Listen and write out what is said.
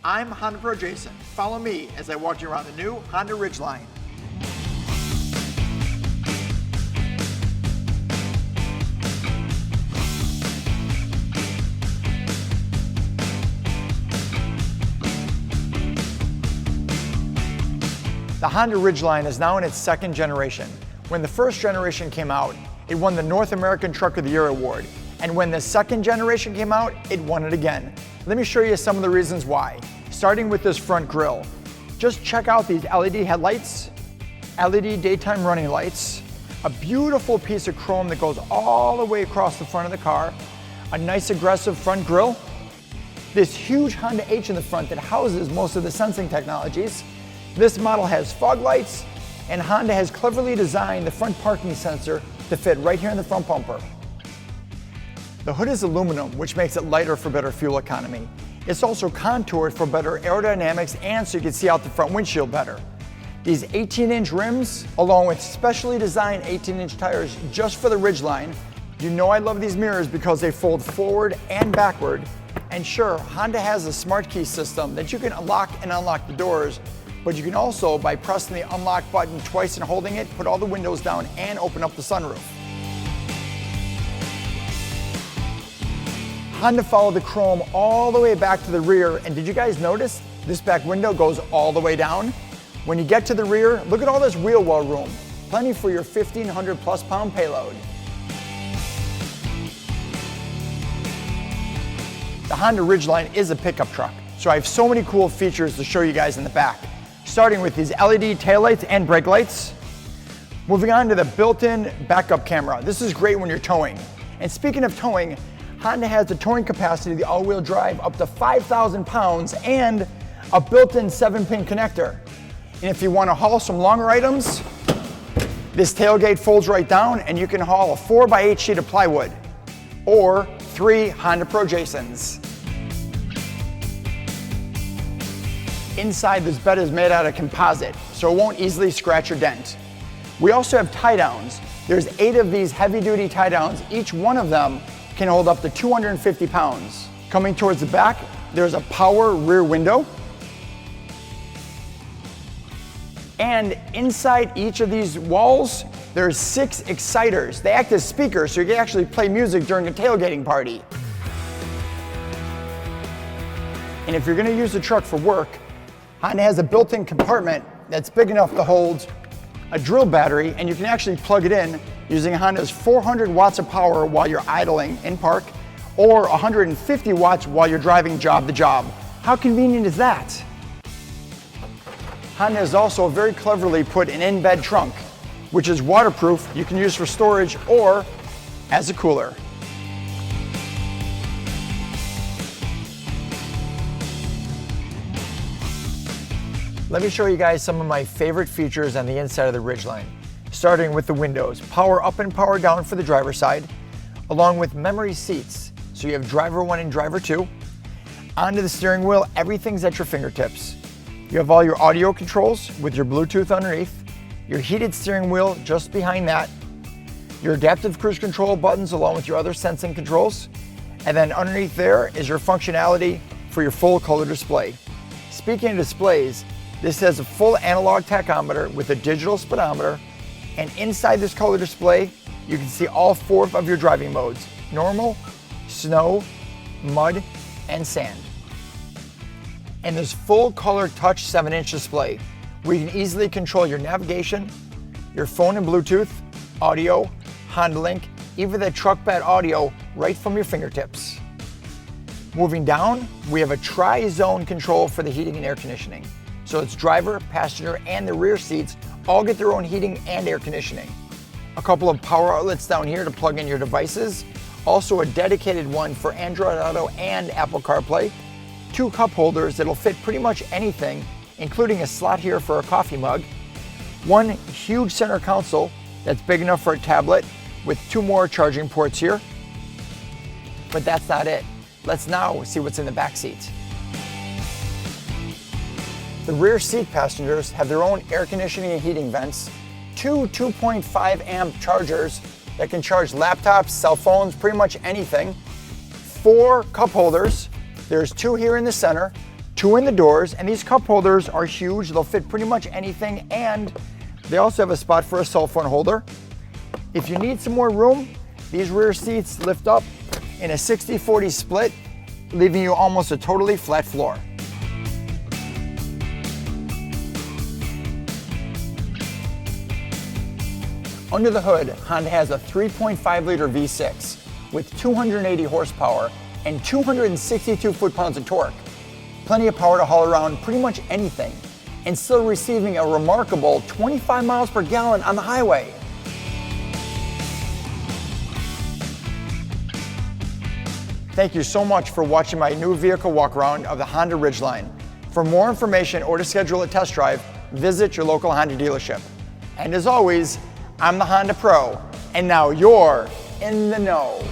I'm HondaPro Jason. Follow me as I walk you around the new Honda Ridgeline. The Honda Ridgeline is now in its second generation. When the first generation came out, it won the North American Truck of the Year award. And when the second generation came out, it won it again. Let me show you some of the reasons why. Starting with this front grille. Just check out these LED headlights, LED daytime running lights, a beautiful piece of chrome that goes all the way across the front of the car, a nice aggressive front grille, this huge Honda H in the front that houses most of the sensing technologies. This model has fog lights, and Honda has cleverly designed the front parking sensor to fit right here in the front bumper. The hood is aluminum, which makes it lighter for better fuel economy. It's also contoured for better aerodynamics and so you can see out the front windshield better. These 18-inch rims, along with specially designed 18-inch tires just for the Ridgeline. You know I love these mirrors because they fold forward and backward. And sure, Honda has a smart key system that you can lock and unlock the doors, but you can also, by pressing the unlock button twice and holding it, put all the windows down and open up the sunroof. Honda followed the chrome all the way back to the rear, and did you guys notice this back window goes all the way down? When you get to the rear, look at all this wheel well room. Plenty for your 1,500 plus pound payload. The Honda Ridgeline is a pickup truck, so I have so many cool features to show you guys in the back. Starting with these LED taillights and brake lights. Moving on to the built-in backup camera. This is great when you're towing. And speaking of towing, Honda has the towing capacity of the all-wheel drive up to 5,000 pounds and a built-in 7-pin connector. And if you want to haul some longer items, this tailgate folds right down and you can haul a 4x8 sheet of plywood or 3 HondaPro Jasons. Inside, this bed is made out of composite, so it won't easily scratch or dent. We also have tie downs. There's 8 of these heavy-duty tie downs. Each one of them can hold up to 250 pounds. Coming towards the back, there's a power rear window. And inside each of these walls, there's 6 exciters. They act as speakers, so you can actually play music during a tailgating party. And if you're gonna use the truck for work, Honda has a built-in compartment that's big enough to hold a drill battery, and you can actually plug it in using Honda's 400 watts of power while you're idling in park, or 150 watts while you're driving job to job. How convenient is that? Honda has also very cleverly put an in-bed trunk, which is waterproof. You can use for storage or as a cooler. Let me show you guys some of my favorite features on the inside of the Ridgeline. Starting with the windows, power up and power down for the driver's side, along with memory seats. So you have driver 1 and driver 2. Onto the steering wheel, everything's at your fingertips. You have all your audio controls with your Bluetooth underneath, your heated steering wheel just behind that, your adaptive cruise control buttons along with your other sensing controls, and then underneath there is your functionality for your full color display. Speaking of displays, this has a full analog tachometer with a digital speedometer, and inside this color display, you can see all 4 of your driving modes: normal, snow, mud, and sand. And this full color touch 7-inch display where you can easily control your navigation, your phone and Bluetooth, audio, Honda Link, even the truck bed audio right from your fingertips. Moving down, we have a tri-zone control for the heating and air conditioning. So it's driver, passenger, and the rear seats all get their own heating and air conditioning. A couple of power outlets down here to plug in your devices. Also a dedicated one for Android Auto and Apple CarPlay. 2 cup holders that'll fit pretty much anything, including a slot here for a coffee mug. 1 huge center console that's big enough for a tablet with 2 more charging ports here. But that's not it. Let's now see what's in the back seat. The rear seat passengers have their own air conditioning and heating vents, 2 2.5 amp chargers that can charge laptops, cell phones, pretty much anything, 4 cup holders. There's 2 here in the center, 2 in the doors, and these cup holders are huge. They'll fit pretty much anything, and they also have a spot for a cell phone holder. If you need some more room, these rear seats lift up in a 60-40 split, leaving you almost a totally flat floor. Under the hood, Honda has a 3.5 liter V6 with 280 horsepower and 262 foot-pounds of torque. Plenty of power to haul around pretty much anything, and still receiving a remarkable 25 miles per gallon on the highway. Thank you so much for watching my new vehicle walk around of the Honda Ridgeline. For more information or to schedule a test drive, visit your local Honda dealership. And as always, I'm the Honda Pro, and now you're in the know.